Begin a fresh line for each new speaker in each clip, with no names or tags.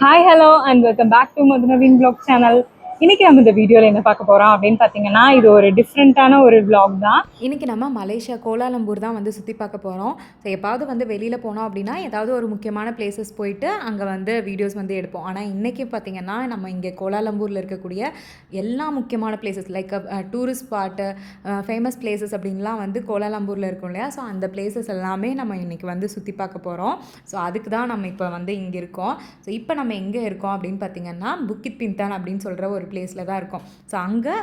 Hi hello and welcome back to Madhunaveen vlog channel. இன்னைக்கு நம்ம இந்த வீடியோவில் என்ன பார்க்க போகிறோம் அப்படின்னு பார்த்தீங்கன்னா, இது ஒரு டிஃப்ரெண்ட்டான ஒரு vlog தான்.
இன்றைக்கி நம்ம மலேசியா கோலாலம்பூர் தான் வந்து சுற்றி பார்க்க போகிறோம். ஸோ எப்பாவது வந்து வெளியில் போனோம் அப்படின்னா ஏதாவது ஒரு முக்கியமான பிளேசஸ் போயிட்டு அங்கே வந்து வீடியோஸ் வந்து எடுப்போம். ஆனால் இன்றைக்கி பார்த்திங்கன்னா நம்ம இங்கே கோலாலம்பூரில் இருக்கக்கூடிய எல்லா முக்கியமான places like tourist spot, famous places அப்படின்லாம் வந்து கோலாலம்பூரில் இருக்கும் இல்லையா. ஸோ அந்த பிளேசஸ் எல்லாமே நம்ம இன்றைக்கி வந்து சுற்றி பார்க்க போகிறோம். ஸோ அதுக்கு தான் நம்ம இப்போ வந்து இங்கே இருக்கோம். ஸோ இப்போ நம்ம எங்கே இருக்கோம் அப்படின்னு பார்த்திங்கன்னா, புக்கிட் பின்தான் அப்படின்னு சொல்கிற ஒரு பிளேஸில் தான் இருக்கும். ஸோ அங்கே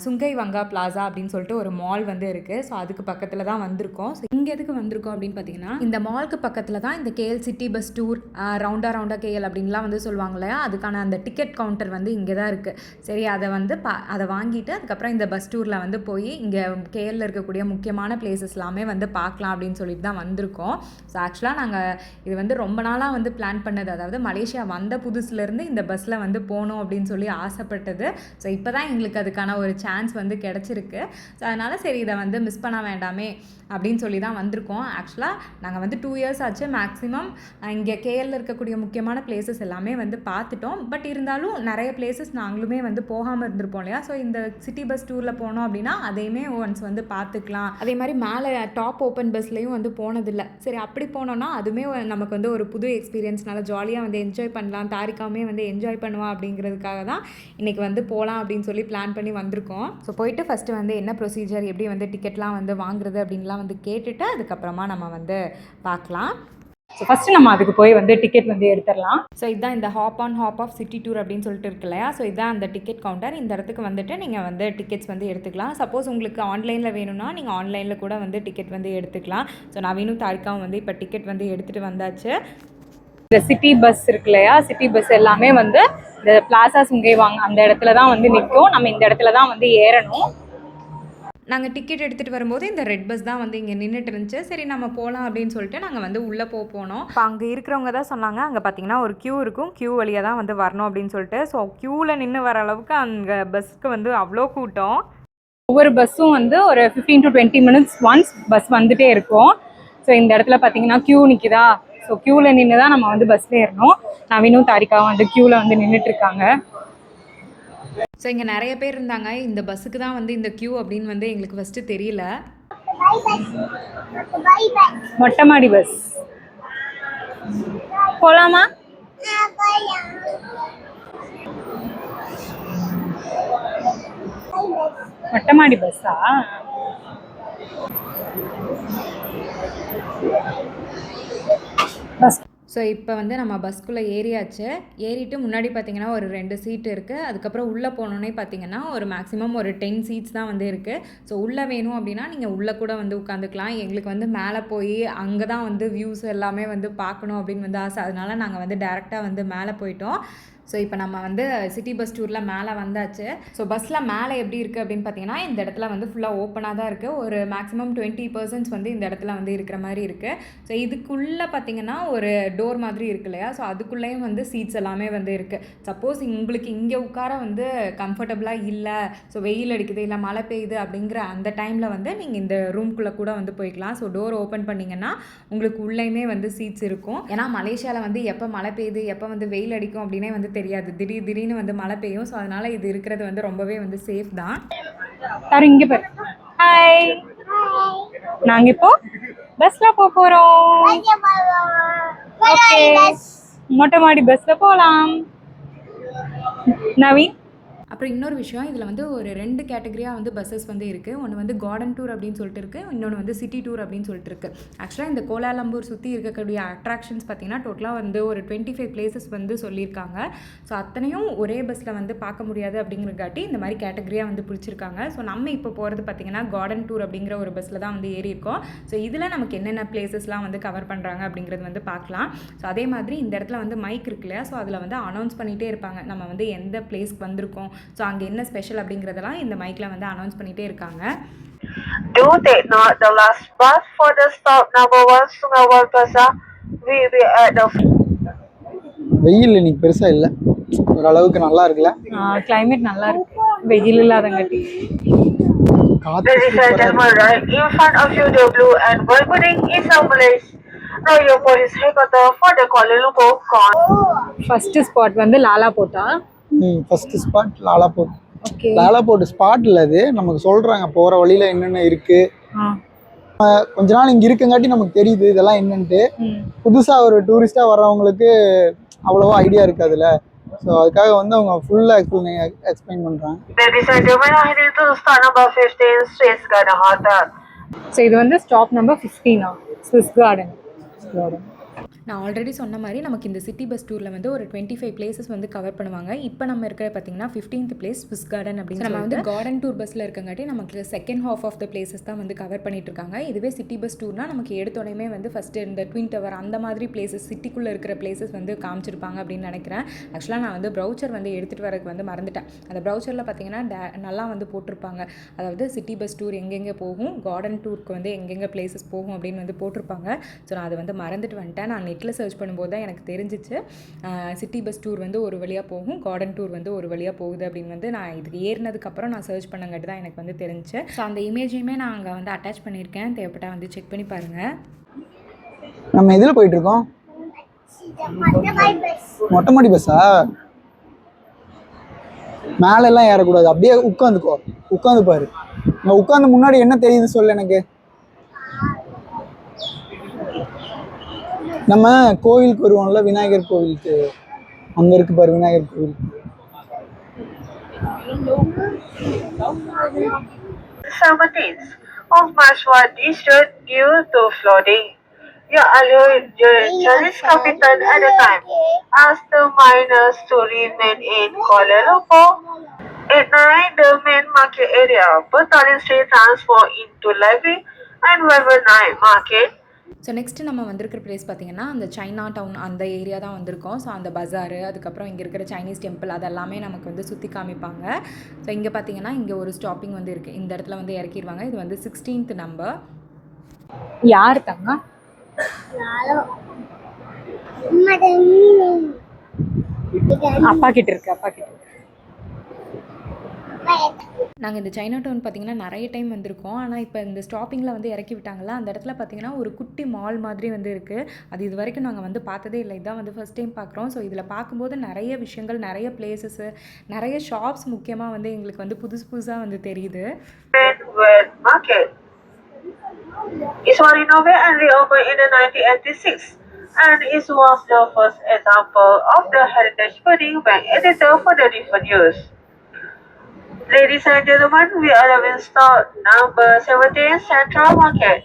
சுங்கை வங்கா பிளாசா அப்படின்னு சொல்லிட்டு ஒரு மால் வந்து இருக்குது. ஸோ அதுக்கு பக்கத்தில் தான் வந்திருக்கோம். ஸோ இங்கே எதுக்கு வந்திருக்கோம் அப்படின்னு பார்த்தீங்கன்னா, இந்த மாலுக்கு பக்கத்தில் தான் இந்த கேஎல் சிட்டி பஸ் டூர், ரவுண்டா கேஎல் அப்படின்லாம் வந்து சொல்லுவாங்க இல்லையா, அதுக்கான அந்த டிக்கெட் கவுண்டர் வந்து இங்கே தான் இருக்குது. சரி, அதை வந்து அதை வாங்கிட்டு அதுக்கப்புறம் இந்த பஸ் டூரில் வந்து போய் இங்கே கேஎல்ல இருக்கக்கூடிய முக்கியமான பிளேசஸ் எல்லாமே வந்து பார்க்கலாம் அப்படின்னு சொல்லிட்டு தான் வந்திருக்கோம். ஸோ ஆக்சுவலாக நாங்கள் இது வந்து ரொம்ப நாளாக வந்து பிளான் பண்ணது, அதாவது மலேசியா வந்த புதுசுலேருந்து இந்த பஸ்ஸில் வந்து போகணும் அப்படின்னு சொல்லி ஆசைப்பட்டது. ஸோ இப்போ தான் எங்களுக்கு அதுக்கான ஒரு சான்ஸ் வந்து கிடச்சிருக்கு. ஸோ அதனால் சரி, இதை வந்து மிஸ் பண்ண வேண்டாமே அப்படின்னு சொல்லி தான் வந்திருக்கோம். ஆக்சுவலாக நாங்கள் வந்து 2 இயர்ஸ் ஆச்சு மேக்ஸிமம் இங்கே கேஎல்ல இருக்கக்கூடிய முக்கியமான பிளேசஸ் எல்லாமே வந்து பார்த்துட்டோம். பட் இருந்தாலும் நிறைய பிளேசஸ் நாங்களுமே வந்து போகாமல் இருந்திருப்போம் இல்லையா. ஸோ இந்த சிட்டி பஸ் டூரில் போனோம் அப்படின்னா அதையுமே ஒன்ஸ் வந்து பார்த்துக்கலாம். அதே மாதிரி மேலே டாப் ஓப்பன் பஸ்லேயும் வந்து போனதில்லை. சரி, அப்படி போனோன்னா அதுவுமே நமக்கு வந்து ஒரு புது எக்ஸ்பீரியன்ஸ், நல்லா ஜாலியாக வந்து என்ஜாய் பண்ணலாம், தாரிக்காமே வந்து என்ஜாய் பண்ணுவான் அப்படிங்கிறதுக்காக தான் இன்றைக்கி வந்து போகலாம் அப்படின்னு சொல்லி பிளான் பண்ணி வந்திருக்கோம். ஸோ போயிட்டு ஃபஸ்ட்டு வந்து என்ன ப்ரொசீஜர், எப்படி வந்து டிக்கெட்லாம் வந்து வாங்குறது அப்படின்லாம் வந்து கேட்டுட்டு அதுக்கப்புறமா நம்ம வந்து பார்க்கலாம்.
ஸோ ஃபஸ்ட்டு நம்ம அதுக்கு போய் வந்து டிக்கெட் வந்து எடுத்துடலாம்.
ஸோ இதுதான் இந்த hop on hop off city tour அப்படின்னு சொல்லிட்டு இருக்கு இல்லையா. ஸோ இதுதான் அந்த டிக்கெட் கவுண்டர். இந்த இடத்துக்கு வந்துட்டு நீங்கள் வந்து டிக்கெட்ஸ் வந்து எடுத்துக்கலாம். சப்போஸ் உங்களுக்கு ஆன்லைனில் வேணும்னா நீங்கள் ஆன்லைனில் கூட வந்து டிக்கெட் வந்து எடுத்துக்கலாம். ஸோ நவீனும் தாரிக்காவும் வந்து இப்போ டிக்கெட் வந்து எடுத்துகிட்டு வந்தாச்சு.
இந்த சிட்டி பஸ் இருக்கு இல்லையா, சிட்டி பஸ் எல்லாமே வந்து இந்த பிளாசா சுங்கை வாங்க அந்த இடத்துல தான் வந்து நிற்கும். நம்ம இந்த இடத்துல தான் வந்து ஏறணும்.
நாங்கள் டிக்கெட் எடுத்துகிட்டு வரும்போது இந்த ரெட் பஸ் தான் வந்து இங்கே நின்றுட்டு இருந்துச்சு. சரி, நம்ம போகலாம் அப்படின்னு சொல்லிட்டு நாங்கள் வந்து உள்ளே போனோம். இப்போ அங்கே இருக்கிறவங்க தான் சொன்னாங்க, அங்கே பார்த்தீங்கன்னா ஒரு க்யூ இருக்கும், க்யூ வழியாக தான் வந்து வரணும் அப்படின்னு சொல்லிட்டு. ஸோ க்யூவில் நின்று வர அளவுக்கு அங்கே பஸ்ஸுக்கு வந்து அவ்வளோ கூட்டம்.
ஒவ்வொரு பஸ்ஸும் வந்து ஒரு 15 to 20 minutes ஒன்ஸ் பஸ் வந்துகிட்டே இருக்கும். ஸோ இந்த இடத்துல பார்த்தீங்கன்னா க்யூ நிற்குதா. ஸோ க்யூவில் நின்று தான் நம்ம வந்து பஸ்ஸில் ஏறணும். நவீனும் தாரிக்காவும் வந்து க்யூவில் வந்து நின்றுட்டு இருக்காங்க.
ஸோ இங்கே நிறைய பேர் இருந்தாங்க. இந்த பஸ்ஸுக்கு தான் வந்து இந்த க்யூ அப்படின்னு வந்து எங்களுக்கு ஃபஸ்ட்டு தெரியல.
மொட்டமாடி பஸ் போலாமா? மொட்டமாடி பஸ்ஸா? பஸ்.
ஸோ இப்போ வந்து நம்ம பஸ்க்குள்ளே ஏறியாச்சு. ஏறிட்டு முன்னாடி பார்த்திங்கன்னா ஒரு 2 சீட்டு இருக்குது. அதுக்கப்புறம் உள்ளே போனோன்னே பார்த்திங்கன்னா ஒரு மேக்ஸிமம் ஒரு 10 சீட்ஸ் தான் வந்து இருக்குது. ஸோ உள்ளே வேணும் அப்படின்னா நீங்கள் உள்ளே கூட வந்து உட்காந்துக்கலாம். எங்களுக்கு வந்து மேலே போய் அங்கே தான் வந்து வியூஸ் எல்லாமே வந்து பார்க்கணும் அப்படின்னு வந்து ஆசை. அதனால நாங்கள் வந்து டேரெக்டாக வந்து மேலே போயிட்டோம். ஸோ இப்போ நம்ம வந்து சிட்டி பஸ் டூரில் மேலே வந்தாச்சு. ஸோ பஸ்ஸில் மேலே எப்படி இருக்குது அப்படின்னு பார்த்தீங்கன்னா, இந்த இடத்துல வந்து ஃபுல்லாக ஓப்பனாக தான் இருக்குது. ஒரு மேக்ஸிமம் 20% வந்து இந்த இடத்துல வந்து இருக்கிற மாதிரி இருக்குது. ஸோ இதுக்குள்ளே பார்த்தீங்கன்னா ஒரு டோர் மாதிரி இருக்கு இல்லையா. ஸோ அதுக்குள்ளேயும் வந்து சீட்ஸ் எல்லாமே வந்து இருக்குது. சப்போஸ் உங்களுக்கு இங்கே உட்கார வந்து கம்ஃபர்டபுளாக இல்லை, ஸோ வெயில் அடிக்குது இல்லை மழை பெய்யுது அப்படிங்கிற அந்த டைமில் வந்து நீங்கள் இந்த ரூம்குள்ளே கூட வந்து போய்க்கலாம். ஸோ டோர் ஓப்பன் பண்ணிங்கன்னா உங்களுக்கு உள்ளேயுமே வந்து சீட்ஸ் இருக்கும். ஏன்னா மலேசியாவில் வந்து எப்போ மழை பெய்யுது, எப்போ வந்து வெயில் அடிக்கும் அப்படின்னே வந்து தெரியாது. திடீர்னு வந்து மழை பெய்யும். ஸோ அதனால இது இருக்கிறது வந்து ரொம்பவே வந்து சேஃப் தான்.
இங்க பாரு. ஹாய், நாங்க இப்போ பஸ்ல போறோம். ஓகே, மொட்டமாடி பஸ்ல போலாம். நவீன்,
அப்புறம் இன்னொரு விஷயம், இதில் வந்து ஒரு 2 கேட்டகரியாக வந்து பஸ்ஸஸ் வந்து இருக்குது. ஒன்று வந்து கார்டன் டூர் அப்படின்னு சொல்லிட்டு இருக்குது, இன்னொன்று வந்து சிட்டி டூர் அப்படின்னு சொல்லிட்டு இருக்குது. ஆக்சுவலாக இந்த கோலாலம்பூர் சுற்றி இருக்கக்கூடிய அட்ராக்ஷன்ஸ் பார்த்திங்கன்னா டோட்டலாக வந்து ஒரு 25 பிளேசஸ் வந்து சொல்லியிருக்காங்க. ஸோ அத்தனையும் ஒரே பஸ்ஸில் வந்து பார்க்க முடியாது அப்படிங்கிறக்காட்டி இந்த மாதிரி கேட்டகரியாக வந்து பிடிச்சிருக்காங்க. ஸோ நம்ம இப்போ போகிறது பார்த்திங்கன்னா கார்டன் டூர் அப்படிங்கிற ஒரு பஸ்ஸில் தான் வந்து ஏறி இருக்கோம். ஸோ இதில் நமக்கு என்னென்ன பிளேசஸ்லாம் வந்து கவர் பண்ணுறாங்க அப்படிங்கிறது வந்து பார்க்கலாம். ஸோ அதே மாதிரி இந்த இடத்துல வந்து மைக் இருக்கு இல்லையா. ஸோ அதில் வந்து அனௌன்ஸ் பண்ணிகிட்டே இருப்பாங்க நம்ம வந்து எந்த பிளேஸ்க்கு வந்திருக்கோம், ஸோ அங்கே என்ன ஸ்பெஷல் அப்படிங்கிறதெல்லாம் இந்த மைக்கில் வந்து அனௌன்ஸ் பண்ணிகிட்டே இருக்காங்க.
Do take note, the last bus for the stop number 1 Sungawal Plaza will be at the...
வெயில் இன்னைக்கு பெருசா இல்லை, ஓரளவுக்கு நல்லா இருக்குல்ல.
கிளைமேட் நல்லா இருக்கு, வெயில் இல்லாதங்காட்டி.
Ladies and gentlemen, right in front of you the blue and white building is our place. Royal Police Headquarters for the Kuala Lumpur.
First spot வந்து Lalaport.
First spot Lalaport.
Okay.
Lalaport spot இல்லை, அது நமக்கு சொல்கிறாங்க போகிற வழியில் என்னென்ன இருக்குது. கொஞ்ச நாள் இங்கே இருக்கங்காட்டி நமக்கு தெரியுது இதெல்லாம் என்னன்ட்டு. புதுசாக ஒரு டூரிஸ்டாக வர்றவங்களுக்கு அவ்வளோவா ஐடியா இருக்காதுல்ல. ஸோ அதுக்காக வந்து அவங்க ஃபுல்லாக எக்ஸ்பிளைன் பண்ணுறாங்க.
ஸோ இது வந்து ஸ்டாப் நம்பர் 15 ஸ்விஸ் கார்டன்.
நான் ஆல்ரெடி சொன்ன மாதிரி நமக்கு இந்த சிட்டி பஸ் டூரில் வந்து ஒரு 25 பிளேசஸ் வந்து கவர் பண்ணுவாங்க. இப்போ நம்ம இருக்கிற பார்த்தீங்கன்னா 15th பிளேஸ் ஸ்விஸ் கார்டன் அப்படின்னு நம்ம வந்து கார்டன் டூர் பஸ்ஸில் இருக்கங்காட்டி நமக்கு second half of the places தான் வந்து கவர் பண்ணிட்டு இருக்காங்க. இதுவே சிட்டி பஸ் டூர்னா நமக்கு எடுத்தோடனே வந்து ஃபஸ்ட்டு இந்த ட்வின் டவர் அந்த மாதிரி பிளேசஸ் சிட்டிக்குள்ளே இருக்கிற பிளேசஸ் வந்து காமிச்சிருப்பாங்க அப்படின்னு நினைக்கிறேன். ஆக்சுவலாக நான் வந்து ப்ரௌச்சர் வந்து எடுத்துகிட்டு வரக்கு வந்து மறந்துட்டேன். அந்த ப்ரௌச்சரில் பார்த்தீங்கன்னா நல்லா வந்து போட்டிருப்பாங்க. அதாவது சிட்டி பஸ் டூர் எங்கெங்கே போகும், கார்டன் டூருக்கு வந்து எங்கெங்கே பிளேசஸ் போகும் அப்படின்னு வந்து போட்டிருப்பாங்க. ஸோ நான் அதை வந்து மறந்துட்டு வந்துட்டேன். நான் நெட்டில் சர்ச் பண்ணும்போது தான் எனக்கு தெரிஞ்சிச்சு சிட்டி பஸ் டூர் வந்து ஒரு வழியாக போகும், கார்டன் டூர் வந்து ஒரு வழியாக போகுது அப்படின்னு வந்து நான் இதுக்கு ஏறினதுக்கப்புறம் நான் சர்ச் பண்ணங்காட்டி தான் எனக்கு வந்து தெரிஞ்சிச்சு. ஸோ அந்த இமேஜையுமே நான் அங்கே வந்து அட்டாச் பண்ணியிருக்கேன், தேவைப்பட்டால் வந்து செக் பண்ணி பாருங்கள்.
நம்ம எதில் போயிட்டுருக்கோம்? மொட்டை மாடி பஸ்ஸா? மேலெல்லாம் ஏறக்கூடாது, அப்படியே உட்காந்துக்கோ, உட்காந்து பாரு. நான் உட்காந்து முன்னாடி என்ன தெரியுது சொல்லு எனக்கு. நம்ம கோவிலுக்கு வருவோம்ல, விநாயகர் கோவிலுக்கு, அங்கே இருக்கு பாரு விநாயகர் கோவில்.
17th of March was destroyed due to flooding. Allowed the Chinese capital at the time asked the miners to remain in Kuala Lumpur. At night, the main market area, Petaling Street transformed into library and River Night Market.
So next நம்ம வந்திருக்கிற place பார்த்திங்கன்னா அந்த China down அந்த area தான் வந்திருக்கோம். So அந்த பஜாரு, அதுக்கப்புறம் இங்கே இருக்கிற சைனீஸ் டெம்பிள் அதெல்லாமே நமக்கு வந்து சுற்றி காமிப்பாங்க. ஸோ இங்கே பார்த்திங்கன்னா இங்கே ஒரு ஸ்டாப்பிங் வந்து இருக்குது, இந்த இடத்துல வந்து இறக்கிடுவாங்க. இது வந்து 16th நம்பர்.
யார் தங்க? அப்பா கிட்ட இருக்கு, அப்பா கிட்ட.
நாங்கள் இந்த சைனா டவுன் பார்த்திங்கன்னா நிறைய டைம் வந்திருக்கோம். ஆனால் இப்போ இந்த ஸ்டாப்பிங்கில் வந்து இறக்கி விட்டாங்களா, அந்த இடத்துல பார்த்திங்கன்னா ஒரு குட்டி மால் மாதிரி வந்து இருக்குது. அது இது வரைக்கும் நாங்கள் வந்து பார்த்ததே இல்லை, இதான் வந்து ஃபஸ்ட் டைம் பார்க்குறோம். ஸோ இதில் பார்க்கும்போது நிறைய விஷயங்கள், நிறைய பிளேசஸ்ஸு, நிறைய ஷாப்ஸ் முக்கியமாக வந்து எங்களுக்கு வந்து புதுசாக வந்து தெரியுது.
It was renovated and reopened in 1986 and is one of the first example of the heritage building by editor for the different years. Ladies and gentlemen, we are in store number 17, Central Market.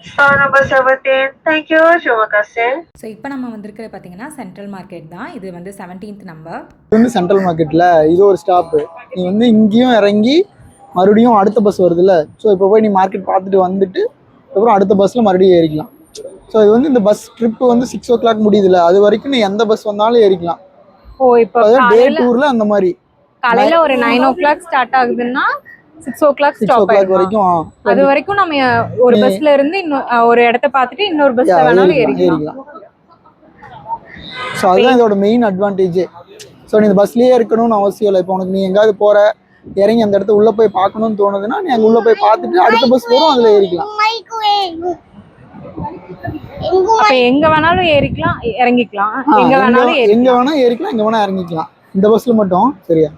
Store number 17, thank you, terima kasih.
So இப்போ நம்ம வந்திருக்கிற பார்த்தீங்கன்னா central market தான். இது வந்து 17th number.
இது வந்து central மார்க்கெட்டில் இது ஒரு ஸ்டாப்பு. நீ வந்து இங்கேயும் இறங்கி மறுபடியும் அடுத்த பஸ் வருதுல்ல, ஸோ இப்போ போய் நீ மார்க்கெட் பார்த்துட்டு வந்துட்டு அப்புறம் அடுத்த பஸ்ஸில் மறுபடியும் ஏறிக்கலாம். ஸோ இது வந்து இந்த பஸ் ட்ரிப்பு வந்து 6 o'clock முடியுதுல்ல, அது வரைக்கும் நீ எந்த பஸ் வந்தாலும் ஏறிக்கலாம்.
ஓ, இப்போ
டே டூரில் அந்த மாதிரி
காலையில ஒரு 9 o'clock ஸ்டார்ட் ஆகுதுன்னா 6 o'clock ஸ்டாப்
வரைக்கும்.
அது வரைக்கும் நம்ம ஒரு பஸ்ல இருந்து ஒரு இடத்த பார்த்துட்டு இன்னொரு பஸ்ல வேணாலும் ஏறிக்கலாம்.
ஸோ அதுதான் இதோட மெயின் அட்வான்டேஜ். ஸோ நீ இந்த பஸ்லயே இருக்கணும்னு அவசியம் இல்லை. இப்போ உனக்கு நீ எங்காவது போற, இறங்கி அந்த இடத்த உள்ள போய் பார்க்கணும்னு தோணுதுன்னா நீ அங்கே உள்ள போய் பார்த்துட்டு அடுத்த பஸ் வரும், அதுல ஏறிக்கலாம்.
அப்ப எங்க வேணாலும் ஏறிக்கலாம், இறங்கிக்கலாம். எங்க வேணாலும்
எங்க வேணா ஏறிக்கலாம், எங்க வேணா இறங்கிக்கலாம். இந்த பஸ்ல மட்டும் சரியா?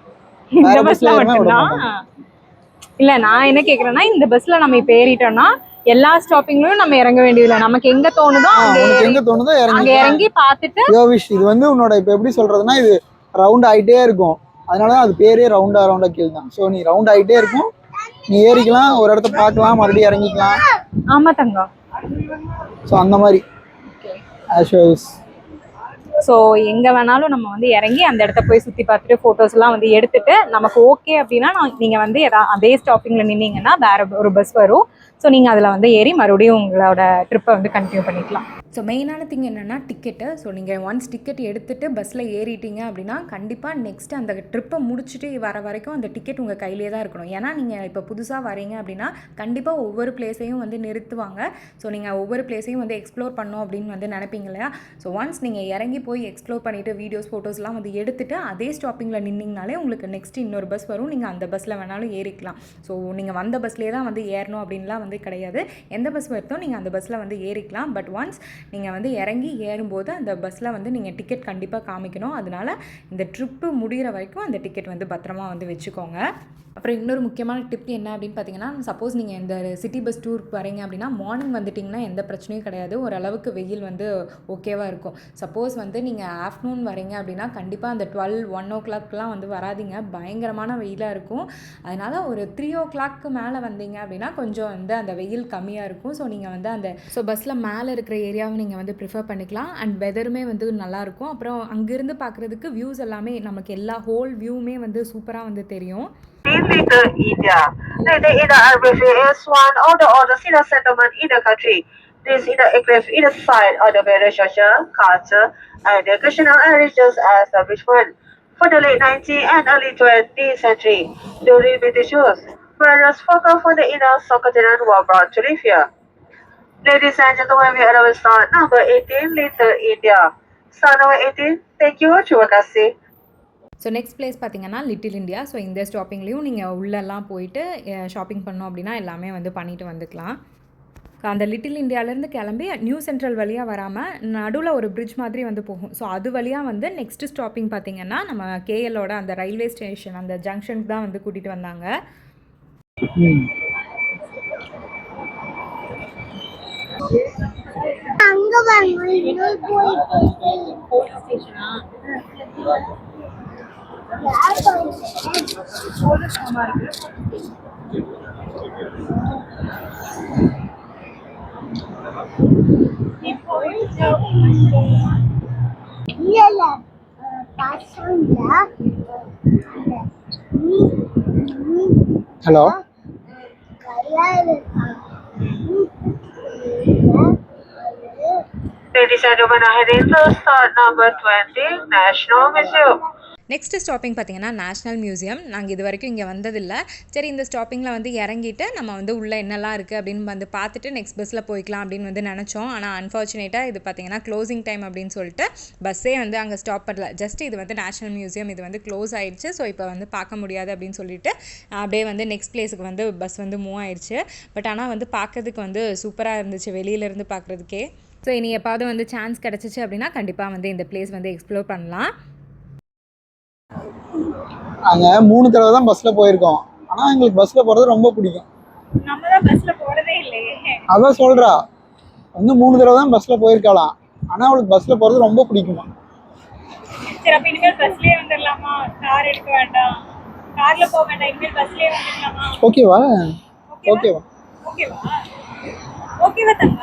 இந்த பஸ்ல மட்டும்தான் இல்ல. நான் என்ன கேக்குறேன்னா, இந்த பஸ்ல நம்ம இப்ப ஏறிட்டோம்னா எல்லா ஸ்டாப்பிங்லயும் நம்ம இறங்க வேண்டியதில்லை. நமக்கு எங்க தோணுதோ அங்க இறங்கி பார்த்துட்டு.
இது வந்து உன்னோட இப்ப எப்படி சொல்றதுன்னா, இது ரவுண்ட் ஆயிட்டே இருக்கும். அதனாலதான் அது பேரே ரவுண்டா கீழ் தான். ஸோ நீ ரவுண்ட் ஆயிட்டே இருக்கும், நீ ஏறிக்கலாம், ஒரு இடத்த பார்க்கலாம், மறுபடியும் இறங்கிக்கலாம்.
ஆமா தங்கம்.
ஸோ அந்த மாதிரி
ஸோ எங்கே வேணாலும் நம்ம வந்து இறங்கி அந்த இடத்த போய் சுற்றி பார்த்துட்டு ஃபோட்டோஸ்லாம் வந்து எடுத்துட்டு நமக்கு ஓகே அப்படின்னா நீங்கள் வந்து அதே ஸ்டாப்பிங்கில் நின்னீங்கன்னா வேற ஒரு பஸ் வரும். ஸோ நீங்கள் அதில் வந்து ஏறி மறுபடியும் உங்களோட ட்ரிப்பை வந்து கண்டினியூ பண்ணிக்கலாம்.
ஸோ மெயினான திங் என்னென்னா டிக்கெட்டு. ஸோ நீங்கள் ஒன்ஸ் டிக்கெட் எடுத்துகிட்டு பஸ்ஸில் ஏறிட்டீங்க அப்படின்னா கண்டிப்பாக நெக்ஸ்ட்டு அந்த ட்ரிப்பை முடிச்சுட்டு வர வரைக்கும் அந்த டிக்கெட் உங்கள் கையிலே தான் இருக்கணும். ஏன்னா நீங்கள் இப்போ புதுசாக வரீங்க அப்படின்னா கண்டிப்பாக ஒவ்வொரு பிளேஸையும் வந்து நிறுத்துவாங்க. ஸோ நீங்கள் ஒவ்வொரு பிளேஸையும் வந்து எக்ஸ்ப்ளோர் பண்ணோம் அப்படின்னு வந்து நினைப்பீங்க இல்லையா? ஸோ ஒன்ஸ் நீங்கள் இறங்கி போய் எக்ஸ்ப்ளோர் பண்ணிவிட்டு வீடியோஸ் ஃபோட்டோஸ்லாம் வந்து எடுத்துகிட்டு அதே ஸ்டாப்பிங்கில் நின்னிங்கனாலே உங்களுக்கு நெக்ஸ்ட்டு இன்னொரு பஸ் வரும், நீங்கள் அந்த பஸ்ஸில் வேணாலும் ஏறிக்கலாம். ஸோ நீங்கள் வந்த பஸ்லேயே தான் வந்து ஏறணும் அப்படின்லாம் வந்து கிடையாது. எந்த பஸ் வருதோ நீங்கள் அந்த பஸ்ஸில் வந்து ஏறிக்கலாம். பட் ஒன்ஸ் நீங்கள் வந்து இறங்கி ஏறும்போது அந்த பஸ்ஸில் வந்து நீங்கள் டிக்கெட் கண்டிப்பாக காமிக்கணும். அதனால் இந்த ட்ரிப்பு முடிகிற வரைக்கும் அந்த டிக்கெட் வந்து பத்திரமா வந்து வச்சுக்கோங்க. அப்புறம் இன்னொரு முக்கியமான டிப் என்ன அப்படின்னு பார்த்தீங்கன்னா, சப்போஸ் நீங்கள் இந்த சிட்டி பஸ் டூர் வரீங்க அப்படின்னா மார்னிங் வந்துட்டிங்கன்னா எந்த பிரச்சனையும் கிடையாது. ஓரளவுக்கு வெயில் வந்து ஓகேவாக இருக்கும். சப்போஸ் வந்து நீங்கள் ஆஃப்டர்நூன் வரீங்க அப்படின்னா கண்டிப்பாக அந்த 1 o'clockலாம் வந்து வராதிங்க. பயங்கரமான வெயிலாக இருக்கும். அதனால் ஒரு 3 o'clock மேலே வந்தீங்க அப்படின்னா கொஞ்சம் வந்து அந்த வெயில் கம்மியாக இருக்கும். ஸோ நீங்கள் வந்து பஸ்ஸில் மேலே இருக்கிற ஏரியாவை நீங்கள் வந்து ப்ரிஃபர் பண்ணிக்கலாம். அண்ட் வெதருமே வந்து நல்லாயிருக்கும். அப்புறம் அங்கேருந்து பார்க்குறதுக்கு வியூஸ் எல்லாமே நமக்கு எல்லா ஹோல் வியூவுமே வந்து சூப்பராக வந்து தெரியும்.
Little India. The Inner Enclave is one of the oldest inner settlements in the country. This inner enclave is a site of the various social, culture, and educational and religious establishment. For the late 19th and early 20th century, during British rule, various focus for the inner subcontinent were brought to live here. Ladies and gentlemen, we are now start number 18, Little India. Start number 18, thank you, terima kasih.
So next place பார்த்தீங்கன்னா little India. So இந்த ஸ்டாப்பிங்லேயும் நீங்கள் உள்ளெல்லாம் போயிட்டு shopping பண்ணோம் அப்படின்னா எல்லாமே வந்து பண்ணிட்டு வந்துக்கலாம். அந்த லிட்டில் இந்தியாவிலேருந்து கிளம்பி நியூ சென்ட்ரல் வழியாக வராமல் நடுவில் ஒரு பிரிட்ஜ் மாதிரி வந்து போகும். ஸோ அது வழியாக வந்து நெக்ஸ்ட் ஸ்டாப்பிங் பார்த்திங்கன்னா நம்ம கேஎலோட அந்த ரயில்வே ஸ்டேஷன் அந்த ஜங்ஷனுக்கு தான் வந்து கூட்டிகிட்டு வந்தாங்க.
Hello
Ladies and gentlemen, I heading to start number 20, National Museum.
Next stopping பார்த்திங்கன்னா நேஷ்னல் மியூசியம். நாங்கள் இது வரைக்கும் இங்கே வந்ததில்லை. சரி இந்த ஸ்டாப்பிங்கில் வந்து இறங்கிட்டு நம்ம வந்து உள்ளே என்னெல்லாம் இருக்குது அப்படின்னு வந்து பார்த்துட்டு நெக்ஸ்ட் பஸ்ஸில் போய்க்கலாம் அப்படின்னு வந்து நினச்சோம். ஆனால் அன்ஃபார்ச்சுனேட்டாக இது பார்த்திங்கன்னா க்ளோசிங் டைம் அப்படின்னு சொல்லிட்டு பஸ்ஸே வந்து அங்கே ஸ்டாப் பண்ணல. ஜஸ்ட் இது வந்து நேஷ்னல் மியூசியம் இது வந்து க்ளோஸ் ஆயிடுச்சு. ஸோ இப்போ வந்து பார்க்க முடியாது அப்படின்னு சொல்லிட்டு அப்படியே வந்து நெக்ஸ்ட் பிளேஸுக்கு வந்து பஸ் வந்து மூவ் ஆயிடுச்சு. பட் ஆனால் வந்து பார்க்கறதுக்கு வந்து சூப்பராக இருந்துச்சு வெளியிலேருந்து பார்க்குறதுக்கே. ஸோ இனி எப்பாவது வந்து சான்ஸ் கிடச்சிச்சு அப்படின்னா கண்டிப்பாக வந்து இந்த பிளேஸ் வந்து எக்ஸ்ப்ளோர் பண்ணலாம்.
நாங்கள் 3 தடவை தான் பஸ்ஸில் போயிருக்கோம். ஆனால் எங்களுக்கு பஸ்ஸில் போகிறது ரொம்ப பிடிக்கும்.
நம்ம தான் பஸ்ஸில் போகிறதே இல்லையே.
அதான் சொல்கிறா வந்து 3 தடவை தான் பஸ்ஸில் போயிருக்கலாம். ஆனால் அவளுக்கு பஸ்ஸில் போகிறது ரொம்ப பிடிக்குமா.
சரி அப்போ இனிமேல் பஸ்லேயே வந்துடலாமா? கார் எடுக்க வேண்டாம், காரில் போக வேண்டாம், இனிமேல் பஸ்லேயே வந்துடலாமா?
ஓகேவா? ஓகேவா?
ஓகேவா? ஓகேவா தங்க?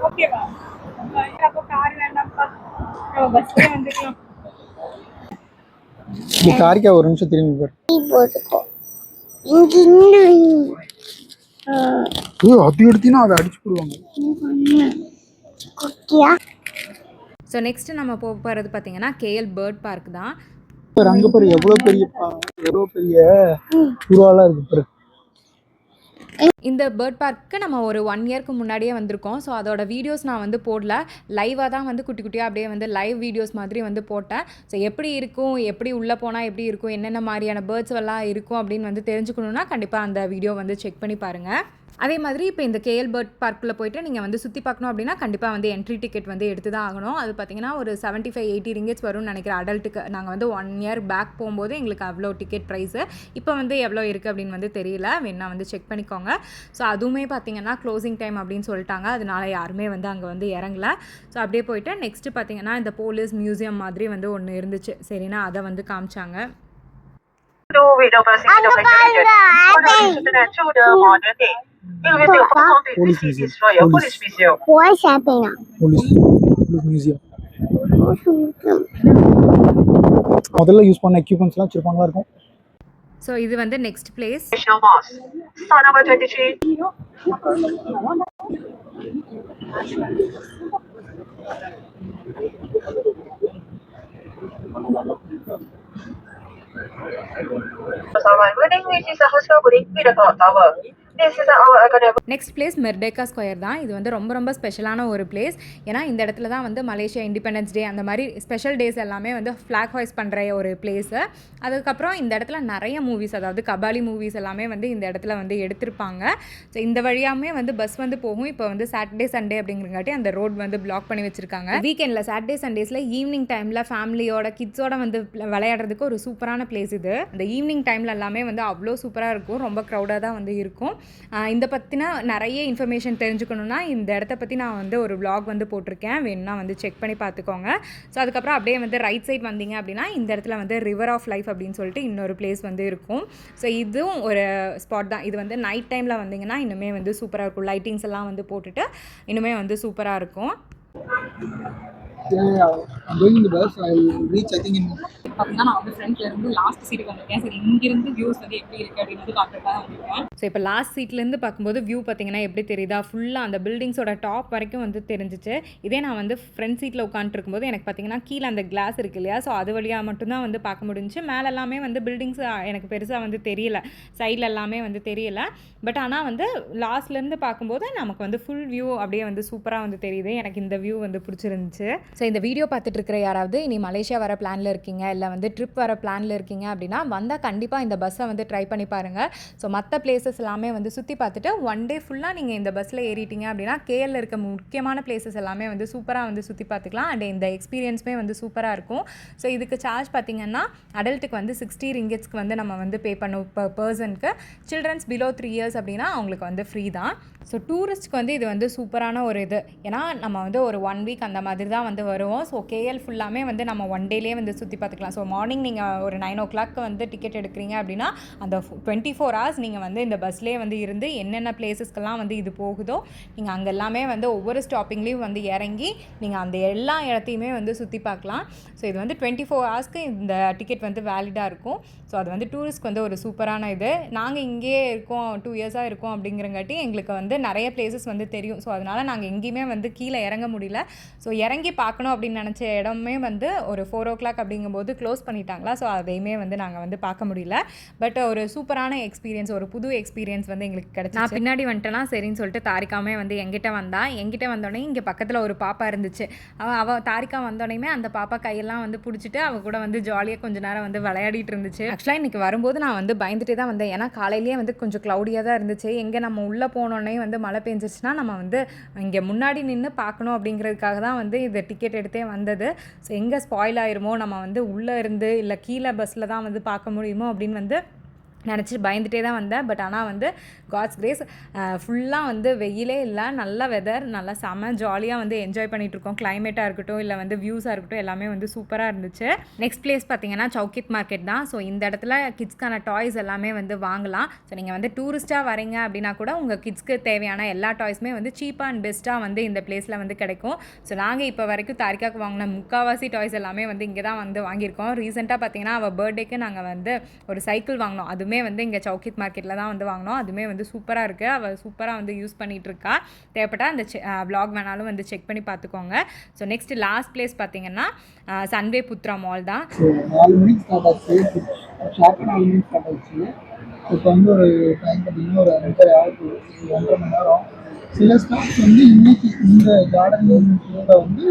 ஓகேவா? அப்போ கார் வேண்டாம்ப்பா, நம்ம பஸ்லேயே வந்துக்கலாம்.
காரிக்கா ஒரு நிமிஷம் திரும்பி பாரு. அது எடுத்தீங்கன்னா அதை அடிச்சு போடுவாங்க.
ஸோ நெக்ஸ்ட்டு நம்ம போக போகிறது பார்த்தீங்கன்னா கேஎல் பேர்ட் பார்க் தான்.
அங்கே பாரு எவ்வளோ பெரிய உருவாலாம் இருக்கு பாரு.
இந்த பேர்ட் பார்க்கு நம்ம ஒரு 1 இயர்க்கு முன்னாடியே வந்திருக்கோம். ஸோ அதோட வீடியோஸ் நான் வந்து போடல, லைவாக தான் வந்து குட்டி குட்டியாக அப்படியே வந்து லைவ் வீடியோஸ் மாதிரி வந்து போட்டேன். ஸோ எப்படி இருக்கும், எப்படி உள்ளே போனால் எப்படி இருக்கும், என்னென்ன மாதிரியான பேர்ட்ஸ் எல்லாம் இருக்கும் அப்படின்னு வந்து தெரிஞ்சுக்கணுன்னா கண்டிப்பாக அந்த வீடியோ வந்து செக் பண்ணி பாருங்கள். அதே மாதிரி இப்போ இந்த கேஎல் பேர்ட் பார்க்கில் போய்ட்டு நீங்கள் வந்து சுற்றி பார்க்கணும் அப்படின்னா கண்டிப்பாக வந்து என்ட்ரி டிக்கெட் வந்து எடுத்து தான் ஆகணும். அது பார்த்திங்கன்னா ஒரு 75-80 ரிங்கெட்ஸ் வரும்னு நினைக்கிறேன் அடல்ட்டுக்கு. நாங்கள் வந்து 1 இயர் பேக் போகும்போது எங்களுக்கு அவ்வளோ டிக்கெட் ப்ரைஸு. இப்போ வந்து எவ்வளோ இருக்குது அப்படின்னு வந்து தெரியல, வேணா வந்து செக் பண்ணிக்கோங்க. ஸோ அதுவுமே பார்த்திங்கன்னா க்ளோசிங் டைம் அப்படின்னு சொல்லிட்டாங்க. அதனால யாருமே வந்து அங்கே வந்து இறங்கல. ஸோ அப்படியே போயிட்டு நெக்ஸ்ட்டு பார்த்திங்கன்னா இந்த போலீஸ் மியூசியம் மாதிரி வந்து ஒன்று இருந்துச்சு. சரினா அதை வந்து காமிச்சாங்க.
முதல்ல யூஸ் பண்ண எக்யூப்மெண்ட்ஸ்லாம் வச்சிருப்பாங்களா இருக்கும்.
ஸோ இது வந்து next place.
Building which is a hotel building with a clock tower. This is our academic.
Next place Merdeka square தான். இது வந்து ரொம்ப ரொம்ப ஸ்பெஷலான ஒரு பிளேஸ். ஏன்னா இந்த இடத்துல தான் வந்து மலேசியா இண்டிபெண்டன்ஸ் டே அந்த மாதிரி ஸ்பெஷல் டேஸ் எல்லாமே வந்து ஃப்ளாக் ஹாய்ஸ் பண்ணுற ஒரு பிளேஸு. அதுக்கப்புறம் இந்த இடத்துல நிறைய மூவிஸ், அதாவது கபாலி மூவிஸ் எல்லாமே வந்து இந்த இடத்துல வந்து எடுத்திருப்பாங்க. ஸோ இந்த வழியாமே வந்து பஸ் வந்து போகும். இப்போ வந்து சாட்டர்டே சண்டே அப்படிங்கிறங்காட்டி அந்த ரோட் வந்து பிளாக் பண்ணி வச்சுருக்காங்க. வீக்கெண்டில் சாட்டர்டே சண்டேஸில் ஈவினிங் டைமில் ஃபேமிலியோட கிட்ஸோட வந்து விளையாடுறதுக்கு ஒரு சூப்பரான பிளேஸ் இது. இந்த ஈவினிங் டைமில் எல்லாமே வந்து அவ்வளோ சூப்பராக இருக்கும். ரொம்ப க்ரௌடாக தான் வந்து இருக்கும். இந்த பற்றின நிறைய இன்ஃபர்மேஷன் தெரிஞ்சுக்கணுன்னா இந்த இடத்த பற்றி நான் வந்து ஒரு vlog வந்து போட்டிருக்கேன், வேணும்னா வந்து செக் பண்ணி பார்த்துக்கோங்க. ஸோ அதுக்கப்புறம் அப்படியே வந்து ரைட் சைட் வந்தீங்க அப்படின்னா இந்த இடத்துல வந்து ரிவர் ஆஃப் லைஃப் அப்படின்னு சொல்லிட்டு இன்னொரு பிளேஸ் வந்து இருக்கும். ஸோ இதுவும் ஒரு ஸ்பாட் தான். இது வந்து நைட் டைமில் வந்தீங்கன்னா இன்னுமே வந்து சூப்பராக இருக்கும். லைட்டிங்ஸ் எல்லாம் வந்து போட்டுட்டு இன்னுமே வந்து சூப்பராக இருக்கும்.
I'm going in the bus. I will reach, I think, in
பார்த்தீங்கன்னா நான் வந்து ஃப்ரண்ட்ல இருந்து லாஸ்ட் சீட்டுக்கு வந்திருக்கேன். சரி, இங்கிருந்து வியூஸ் வந்து எப்படி இருக்குது அப்படின்னு பார்க்கறதுக்காக வந்திருக்கேன்.
ஸோ இப்போ லாஸ்ட் சீட்லேருந்து பார்க்கும்போது வியூ பார்த்தீங்கன்னா எப்படி தெரியுதா, ஃபுல்லாக அந்த பில்டிங்ஸோட டாப் வரைக்கும் வந்து தெரிஞ்சிச்சு. இதே நான் வந்து ஃப்ரண்ட் சீட்டில் உட்காந்துருக்கும்போது எனக்கு பார்த்தீங்கன்னா கீழே அந்த கிளாஸ் இருக்கு இல்லையா, ஸோ அது வழியாக மட்டும்தான் வந்து பார்க்க முடிஞ்சிச்சு. மேலே எல்லாமே வந்து பில்டிங்ஸ் எனக்கு பெருசாக வந்து தெரியல, சைடில் எல்லாமே வந்து தெரியல. பட் ஆனால் வந்து லாஸ்ட்லேருந்து பார்க்கும்போது நமக்கு வந்து ஃபுல் வியூ அப்படியே வந்து சூப்பராக வந்து தெரியுது. எனக்கு இந்த வியூ வந்து பிடிச்சிருந்துச்சு. ஸோ இந்த வீடியோ பார்த்துட்டு இருக்கிற யாராவது இனி மலேசியா வர பிளானில் இருக்கீங்க, இல்லை வந்து ட்ரிப் வர பிளானில் இருக்கீங்க அப்படின்னா வந்தால் கண்டிப்பாக இந்த பஸ்ஸை வந்து ட்ரை பண்ணி பாருங்கள். ஸோ மற்ற பிளேசஸ் எல்லாமே வந்து சுற்றி பார்த்துட்டு ஒன் டே ஃபுல்லாக நீங்கள் இந்த பஸ்ஸில் ஏறிட்டீங்க அப்படின்னா கேஎல்ல இருக்க முக்கியமான பிளேசஸ் எல்லாமே வந்து சூப்பராக வந்து சுற்றி பார்த்துக்கலாம். அண்ட் இந்த எக்ஸ்பீரியன்ஸுமே வந்து சூப்பராக இருக்கும். ஸோ இதுக்கு சார்ஜ் பார்த்திங்கன்னா அடல்ட்டுக்கு வந்து 60 ரிங்கெட்ஸ்க்கு வந்து நம்ம வந்து பே பண்ணுவோம் பர் பர்சனுக்கு. சில்ட்ரன்ஸ் பிலோ 3 இயர்ஸ் அப்படின்னா அவங்களுக்கு வந்து ஃப்ரீ தான். ஸோ டூரிஸ்ட்க்கு வந்து இது வந்து சூப்பரான ஒரு இது. ஏன்னா நம்ம வந்து ஒரு 1 வீக் அந்த மாதிரி தான் வந்து வருவோம். ஸோ கேஎல் ஃபுல்லாமே வந்து நம்ம ஒன் டேலேயே வந்து சுற்றி பார்த்துக்கலாம். ஸோ மார்னிங் நீங்கள் ஒரு 9 o'clock வந்து டிக்கெட் எடுக்கிறீங்க அப்படின்னா அந்த 24 hours நீங்கள் வந்து இந்த பஸ்லேயே வந்து இருந்து என்னென்ன பிளேசஸ்க்கெல்லாம் வந்து இது போகுதோ நீங்கள் அங்கே எல்லாமே வந்து ஒவ்வொரு ஸ்டாப்பிங்லேயும் வந்து இறங்கி நீங்கள் அந்த எல்லா இடத்தையுமே வந்து சுற்றி பார்க்கலாம். ஸோ இது வந்து 24 hours இந்த டிக்கெட் வந்து வேலிடாக இருக்கும். ஸோ அது வந்து டூரிஸ்ட்க்கு வந்து ஒரு சூப்பரான இது. நாங்கள் இங்கேயே இருக்கோம், 2 years-ஆக இருக்கோம் அப்படிங்கிறங்காட்டி எங்களுக்கு வந்து நிறைய பிளேசஸ் வந்து தெரியும். ஸோ அதனால் நாங்கள் எங்கேயுமே வந்து கீழே இறங்க முடியல. ஸோ இறங்கி பார்க்கணும் அப்படின்னு நினச்ச இடமே வந்து ஒரு 4 o'clock அப்படிங்கும்போது க்ளோஸ் பண்ணிட்டாங்களா. ஸோ அதையுமே வந்து நாங்கள் வந்து பார்க்க முடியல. பட் ஒரு சூப்பரான எக்ஸ்பீரியன்ஸ், ஒரு புது எக்ஸ்பீரியன்ஸ் வந்து எங்களுக்கு கிடச்சி. நான் பின்னாடி வந்துட்டேன்னா சரின்னு சொல்லிட்டு தாரிக்காமே வந்து எங்கிட்ட வந்தோடனே இங்கே பக்கத்தில் ஒரு பாப்பா இருந்துச்சு. அவள் தாரிக்கா வந்தோடனே அந்த பாப்பா கையெல்லாம் வந்து பிடிச்சிட்டு அவள் கூட வந்து ஜாலியாக கொஞ்ச நேரம் வந்து விளையாடிட்டு இருந்துச்சு. ஆக்சுவலாக இன்றைக்கி வரும்போது நான் வந்து பயந்துட்டே தான் வந்தேன். ஏன்னா காலையிலேயே வந்து கொஞ்சம் க்ளவுடியாக தான் இருந்துச்சு. எங்கே நம்ம உள்ளே போனோடனே வந்து மழை பெஞ்சிருச்சுன்னா நம்ம வந்து இங்கே முன்னாடி நின்று பார்க்கணும் அப்படிங்கிறதுக்காக தான் வந்து இது டிக்கெட் எடுத்தே வந்தது. ஸோ எங்கே ஸ்பாயில் ஆயிருமோ, நம்ம வந்து உள்ளே இருந்து இல்லை கீழே பஸ்ஸில் தான் வந்து பார்க்க முடியுமோ அப்படின்னு வந்து நினச்சி பயந்துகிட்டே தான் வந்தேன். பட் ஆனால் வந்து காட்ஸ் கிரேஸ் ஃபுல்லாக வந்து வெயிலே இல்லை, நல்ல வெதர், நல்லா செம்ம ஜாலியாக வந்து என்ஜாய் பண்ணிகிட்ருக்கோம். கிளைமேட்டாக இருக்கட்டும் இல்லை வந்து வியூஸாக இருக்கட்டும் எல்லாமே வந்து சூப்பராக இருந்துச்சு. நெக்ஸ்ட் பிளேஸ் பார்த்தீங்கன்னா சவுக்கித் மார்க்கெட் தான். ஸோ இந்த இடத்துல கிட்ஸ்க்கான டாய்ஸ் எல்லாமே வந்து வாங்கலாம். ஸோ நீங்கள் வந்து டூரிஸ்ட்டாக வரீங்க அப்படின்னா கூட உங்கள் கிட்ஸ்க்கு தேவையான எல்லா டாய்ஸுமே வந்து சீப்பாக அண்ட் பெஸ்ட்டாக வந்து இந்த பிளேஸில் வந்து கிடைக்கும். ஸோ நாங்கள் இப்போ வரைக்கும் தாரிக்காவுக்கு வாங்கின முக்கால்வாசி டாய்ஸ் எல்லாமே வந்து இங்கே தான் வந்து வாங்கியிருக்கோம். ரீசெண்டாக பார்த்தீங்கன்னா அவள் பர்த்டேக்கு நாங்கள் வந்து ஒரு சைக்கிள் வாங்கினோம். அதுவுமே வந்து இங்கே சவுக்கித் மார்க்கெட்டில் தான் வந்து வாங்கினோம். அதுவுமே வந்து சூப்பராக இருக்குது. அவள் சூப்பராக வந்து யூஸ் பண்ணிகிட்ருக்கா. தேவைப்பட்டால் அந்த vlog வேணாலும் வந்து செக் பண்ணி பார்த்துக்கோங்க. ஸோ நெக்ஸ்ட் லாஸ்ட் பிளேஸ் பார்த்தீங்கன்னா சன்வே புத்ரா மால் தான்.
4 மணிக்கு ஸ்டார்ட் ஆச்சு, ஷார்ப்பாக 4 மணிக்கு ஸ்டார்ட் ஆச்சு. இப்போ வந்து ஒரு டைம் பார்த்தீங்கன்னா ஒரு 1.5 மணி நேரம். சில ஸ்டாப்ஸ் வந்து இன்னைக்கு இந்த கார்டன் கூட வந்து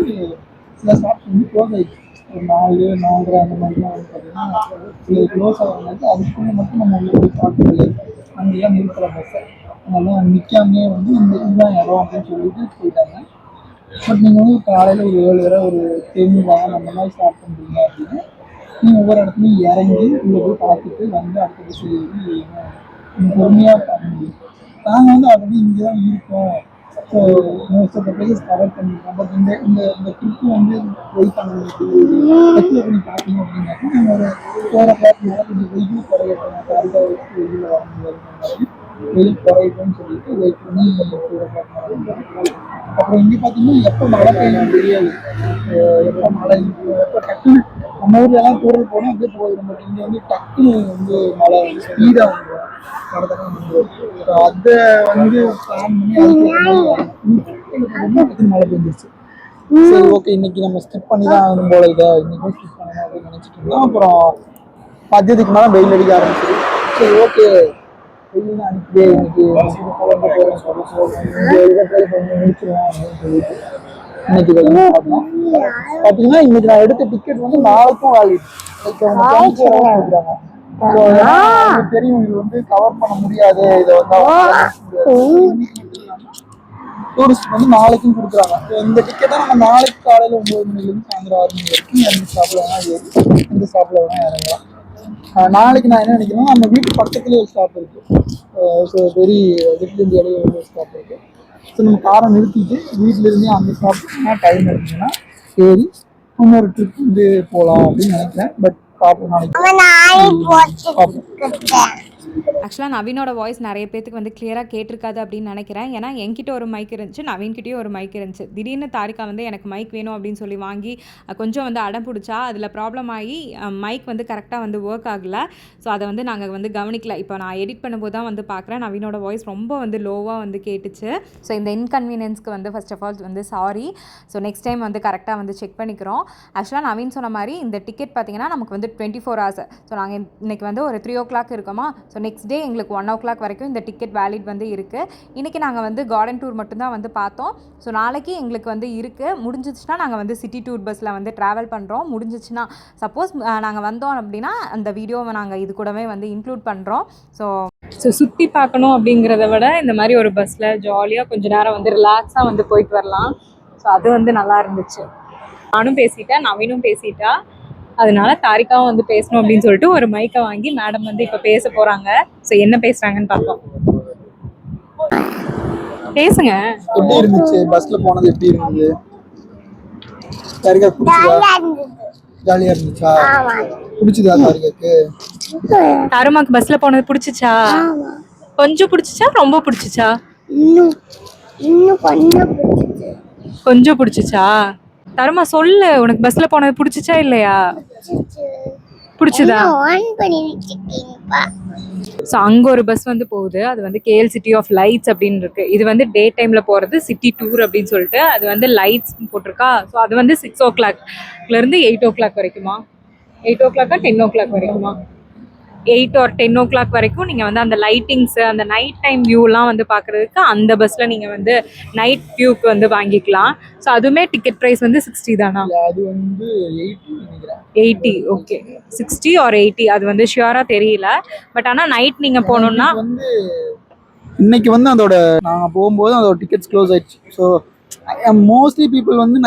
சில ஸ்டாப்ஸ் வந்து க்ளோஸ் ஆகிடுச்சு. ஒரு 4, 4:30 அந்த மாதிரிலாம் வந்து பார்த்தீங்கன்னா சில க்ளோஸ் ஆகும்போது அதுக்குள்ளே மட்டும் நம்ம உள்ள போய் பார்க்க முடியாது. அங்கெல்லாம் நிறுத்துகிற பஸ்ஸை அதெல்லாம் நிற்காமே வந்து இதுதான் இடம் அப்படின்னு சொல்லிட்டு போயிட்டாங்க. பட் நீங்கள் வந்து காலையில் ஒரு 7 ஒரு 10 அந்த மாதிரி ஸ்டார்ட் பண்ணுறீங்க அப்படின்னா நீங்கள் ஒவ்வொரு இடத்துலையும் இறங்கி உள்ளே போய் பார்த்துட்டு வந்து அடுத்த பஸ் ஏறி நீங்கள் பொறுமையாக பார்க்க முடியும். நாங்கள் வந்து ஆல்ரெடி இங்கே தான் இருக்கோம். So most of the places cover பண்ணியிருக்கோம். பட் இந்த இந்த ட்ரிப்பு வந்து வெயிட் பண்ணுறதுக்கு எக்ஸ்ப்ளோர் பண்ணி பார்த்தீங்க அப்படின்னாக்கா நம்ம ஒரு 4 o'clock மேலே கொஞ்சம் வெயில் குறையட்டும், காலையில் வெயில் வர முடியாது, வெயில் குறையட்டும்னு சொல்லிட்டு வெயிட் பண்ணி 4 o'clock மேலே. அப்புறம் இங்கே பார்த்தீங்கன்னா எப்போ மழை பெய்யும் தெரியாது, எப்போ மழை எப்போ டக்குன்னு நம்ம ஊர்லலாம் தூரல் போனால் அப்படியே போயிடும். பட் இங்கே வந்து டக்குன்னு வந்து மழை ஸ்பீடாக வந்துடும், கடத்தலாம் வந்துடும். ஸோ அதை வந்து பிளான் பண்ணி அதுக்கு ரொம்ப டக்குன்னு மழை பெஞ்சிருச்சு. சரி ஓகே, இன்னைக்கு நம்ம ஸ்கிப் பண்ணி தான் ஆகணும் போல, இதை இன்னைக்கும் ஸ்கிப் பண்ணணும் அப்படின்னு நினச்சிட்டு இருந்தோம். அப்புறம் மதியத்துக்கு மேலே வெயில் அடிக்க ஆரம்பிச்சிது. சரி ஓகே வெயில் அனுப்பிட்டே இன்னைக்கு முடிச்சிருவேன் அப்படின்னு சொல்லிட்டு இன்னைக்கு பார்த்தோம். பார்த்தீங்கன்னா இன்னைக்கு நான் எடுத்த டிக்கெட் வந்து நாளைக்கும் வேலிட் கொடுக்குறாங்க. தெரியும் இது வந்து கவர் பண்ண முடியாது, இதை வந்து டூரிஸ்ட் வந்து நாளைக்கும் கொடுக்குறாங்க. இந்த டிக்கெட்டை நம்ம நாளைக்கு காலையில் 9 மணிலேருந்து சாயந்தரம் 6 மணி வரைக்கும் எந்த ஸ்டாப்பில் வேணால் ஏறி எந்த ஸ்டாப்பில் வேணால் இறங்கலாம். நாளைக்கு நான் என்ன நினைக்கிறேன்னா நம்ம வீட்டு பக்கத்துலேயே ஒரு ஸ்டாப் இருக்குது. ஸோ பெரிய லிட்டில் இந்தியாவிலேயே ஒரு ஸ்டாப் இருக்குது. ஸோ நம்ம காரை நிறுத்திட்டு வீட்டிலேருந்தே அந்த ஸ்டாப்னா டைம் எடுத்தீங்கன்னா ஏறி இன்னொரு ட்ரிப் வந்து போகலாம் அப்படின்னு நினைக்கிறேன். பட் பார்ப்போம் நாளைக்கு.
ஆக்சுவலாக நவீனோட வாய்ஸ் நிறைய பேத்துக்கு வந்து கிளியராக கேட்டிருக்காது அப்படின்னு நினைக்கிறேன். ஏன்னா என்கிட்ட ஒரு மைக் இருந்துச்சு, நவீன்கிட்டயும் ஒரு மைக் இருந்துச்சு. திடீர்னு தாரிகா வந்து எனக்கு மைக் வேணும் அப்படின்னு சொல்லி வாங்கி கொஞ்சம் வந்து அடம் பிடிச்சா. அதில் ப்ராப்ளம் ஆகி மைக் வந்து கரெக்டாக வந்து ஒர்க் ஆகலை. ஸோ அதை வந்து நாங்கள் வந்து கவனிக்கல. இப்போ நான் எடிட் பண்ணும்போது தான் வந்து பார்க்குறேன் நவீனோட வாய்ஸ் ரொம்ப வந்து லோவாக வந்து கேட்டுச்சு. ஸோ இந்த இன்கன்வீனியன்ஸ்க்கு வந்து ஃபர்ஸ்ட் ஆஃப் ஆல் வந்து சாரி. ஸோ நெக்ஸ்ட் டைம் வந்து கரெக்டாக வந்து செக் பண்ணிக்கிறோம். ஆக்சுவலாக நவீன் சொன்ன மாதிரி இந்த டிக்கெட் பார்த்தீங்கன்னா நமக்கு வந்து 24 hours. ஸோ நாங்கள் இன்றைக்கி வந்து ஒரு 3 o'clock இருக்கோமா. ஸோ நெக்ஸ்ட் டே எங்களுக்கு 1 o'clock வரைக்கும் இந்த டிக்கெட் வேலிட் வந்து இருக்குது. இன்றைக்கி நாங்கள் வந்து கார்டன் டூர் மட்டும்தான் வந்து பார்த்தோம். ஸோ நாளைக்கு எங்களுக்கு வந்து இருக்குது. முடிஞ்சிச்சுன்னா நாங்கள் வந்து சிட்டி டூர் பஸ்ஸில் வந்து ட்ராவல் பண்ணுறோம். முடிஞ்சிச்சுன்னா சப்போஸ் நாங்கள் வந்தோம் அப்படின்னா அந்த வீடியோவை நாங்கள் இது கூடவே வந்து இன்க்ளூட் பண்ணுறோம். ஸோ
சுற்றி பார்க்கணும் அப்படிங்கிறத விட இந்த மாதிரி ஒரு பஸ்ஸில் ஜாலியாக கொஞ்சம் நேரம் வந்து ரிலாக்ஸாக வந்து போயிட்டு வரலாம். ஸோ அது வந்து நல்லா இருந்துச்சு. நானும் பேசிட்டேன், நவீனும் பேசிட்டா. அதனால தாரிகாவும் வந்து பேசணும் அப்படின்னு சொல்லிட்டு ஒரு மைக்கை வாங்கி மேடம் வந்து இப்போ பேச போகிறாங்க. ஸோ என்ன பேசுகிறாங்கன்னு பார்ப்போம். பேசுங்க.
எப்படி இருந்துச்சு பஸ்ல போனது? எப்படி இருந்தது? தாரிகா பிடிச்சதா? ஜாலியா இருந்துச்சா? பிடிச்சதா தாரிகாக்கு?
தருமாக்கு பஸ்ல போனது பிடிச்சிச்சா? கொஞ்சம் பிடிச்சிச்சா ரொம்ப பிடிச்சிச்சா? கொஞ்சம் பிடிச்சிச்சா? தருமா சொல்லு, உனக்கு பஸ்ல போனது பிடிச்சிச்சா இல்லையா? பிடிச்சதா? ஸோ அங்கே ஒரு பஸ் வந்து போகுது. அது வந்து கேஎல் சிட்டி ஆஃப் லைட்ஸ் அப்படின்னு இருக்கு. இது வந்து டே டைமில் போகிறது சிட்டி டூர் அப்படின்னு சொல்லிட்டு அது வந்து லைட்ஸ் போட்டிருக்கா. ஸோ அது வந்து 6 o'clockலேருந்து 8 o'clock வரைக்குமா? 8 o'clock 10 o'clock வரைக்குமா? 8 or 10 o'clock வரைக்கும் நீங்கள் வந்து அந்த லைட்டிங்ஸு அந்த நைட் டைம் வியூலாம் வந்து பார்க்குறதுக்கு அந்த பஸ்ஸில் நீங்கள் வந்து நைட் வியூக்கு வந்து வாங்கிக்கலாம். ஸோ அதுவுமே டிக்கெட் ப்ரைஸ் வந்து 60 தானா?
அது வந்து 80 நினைக்கிறேன்.
80 ஓகே. 60 or 80 அது வந்து ஷியோராக தெரியல. பட் ஆனால் நைட் நீங்கள் போகணுன்னா
வந்து இன்னைக்கு வந்து அதோட நாங்கள் போகும்போது அதோட டிக்கெட்ஸ் க்ளோஸ் ஆயிடுச்சு. ஸோ மோஸ்ட்லி பீப்புள் வந்து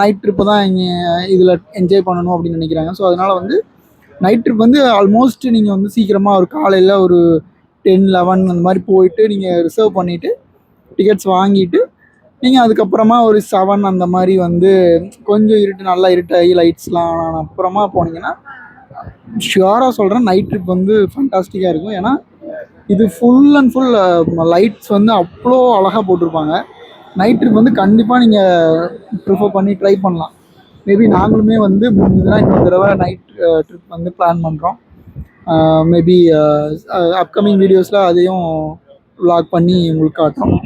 நைட் ட்ரிப்பு தான் இங்கே இதில் என்ஜாய் பண்ணணும் அப்படின்னு நினைக்கிறாங்க. ஸோ அதனால வந்து நைட் ட்ரிப் வந்து ஆல்மோஸ்ட் நீங்கள் வந்து சீக்கிரமாக ஒரு காலையில் ஒரு 10, 11 அந்த மாதிரி போயிட்டு நீங்கள் ரிசர்வ் பண்ணிவிட்டு டிக்கெட்ஸ் வாங்கிட்டு நீங்கள் அதுக்கப்புறமா ஒரு 7 அந்த மாதிரி வந்து கொஞ்சம் இருட்டு நல்லா இருட்டாகி லைட்ஸ்லாம் அப்புறமா போனீங்கன்னா ஷியோராக சொல்கிறேன் நைட் ட்ரிப் வந்து ஃபண்டாஸ்டிக்காக இருக்கும். ஏன்னா இது ஃபுல் அண்ட் ஃபுல் லைட்ஸ் வந்து அவ்வளோ அழகாக போட்டிருப்பாங்க. நைட் ட்ரிப் வந்து கண்டிப்பாக நீங்கள் ப்ரிஃபர் பண்ணி ட்ரை பண்ணலாம். மேபி நாங்களுமே வந்து முடிஞ்சதுன்னா இன்னொரு தடவை நைட் ட்ரிப் வந்து பிளான் பண்ணுறோம். மேபி அப்கமிங் வீடியோஸில் அதையும் vlog பண்ணி உங்களுக்கு காட்டுறோம்.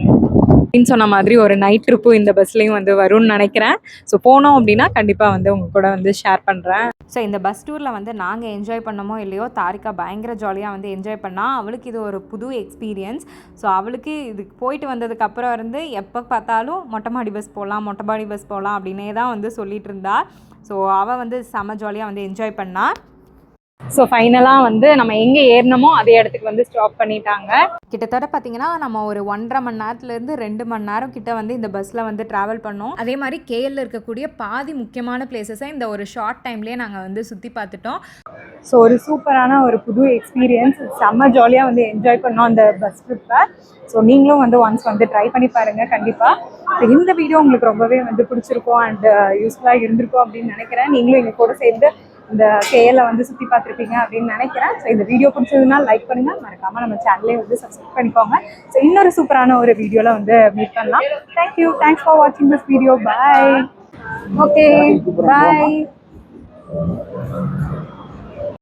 அப்படின்னு சொன்ன மாதிரி ஒரு நைட் ட்ரிப்பும் இந்த பஸ்லேயும் வந்து வரும்னு நினைக்கிறேன். ஸோ போனோம் அப்படின்னா கண்டிப்பாக வந்து உங்கள் கூட வந்து ஷேர் பண்ணுறேன்.
ஸோ இந்த பஸ் டூரில் வந்து நாங்கள் என்ஜாய் பண்ணமோ இல்லையோ தாரிகா பயங்கர ஜாலியாக வந்து என்ஜாய் பண்ணால். அவளுக்கு இது ஒரு புது எக்ஸ்பீரியன்ஸ். ஸோ அவளுக்கு இதுக்கு போயிட்டு வந்ததுக்கப்புறம் இருந்து எப்போ பார்த்தாலும் மொட்டை மாடி பஸ் போகலாம் அப்படின்னே தான் வந்து சொல்லிட்டு இருந்தா. ஸோ அவள் வந்து செம ஜாலியாக வந்து என்ஜாய் பண்ணா.
ஸோ ஃபைனலாக வந்து நம்ம எங்கே ஏறினமோ அதே இடத்துக்கு வந்து ஸ்டாப் பண்ணிட்டாங்க.
கிட்டத்தட்ட பார்த்தீங்கன்னா நம்ம ஒரு 1.5 மணி நேரத்துலேருந்து 2 மணி நேரம் கிட்ட வந்து இந்த பஸ்ஸில் வந்து ட்ராவல் பண்ணோம். அதே மாதிரி கேஎல்ல இருக்கக்கூடிய பாதி முக்கியமான பிளேசஸை இந்த ஒரு ஷார்ட் டைம்லேயே நாங்கள் வந்து சுற்றி பார்த்துட்டோம்.
ஸோ ஒரு சூப்பரான ஒரு புது எக்ஸ்பீரியன்ஸ், செம்ம ஜாலியாக வந்து என்ஜாய் பண்ணோம் அந்த பஸ் ட்ரிப்பை. ஸோ நீங்களும் வந்து ஒன்ஸ் வந்து ட்ரை பண்ணி பாருங்கள் கண்டிப்பாக. ஸோ இந்த வீடியோ உங்களுக்கு ரொம்பவே வந்து பிடிச்சிருக்கும் அண்ட் யூஸ்ஃபுல்லாக இருந்திருக்கும் அப்படின்னு நினைக்கிறேன். நீங்களும் எங்கள் கூட சேர்ந்து இந்த கேஎல்ல வந்து சுற்றி பார்த்துருப்பீங்க அப்படின்னு நினைக்கிறேன். ஸோ இந்த வீடியோ பிடிச்சதுன்னா லைக் பண்ணுங்கள், மறக்காமல் நம்ம சேனலே வந்து சப்ஸ்கிரைப் பண்ணிக்கோங்க. ஸோ இன்னொரு சூப்பரான ஒரு வீடியோவில் வந்து மீட் பண்ணலாம். தேங்க்யூ, தேங்க்ஸ் ஃபார் வாட்சிங் this video. Bye. Okay, bye.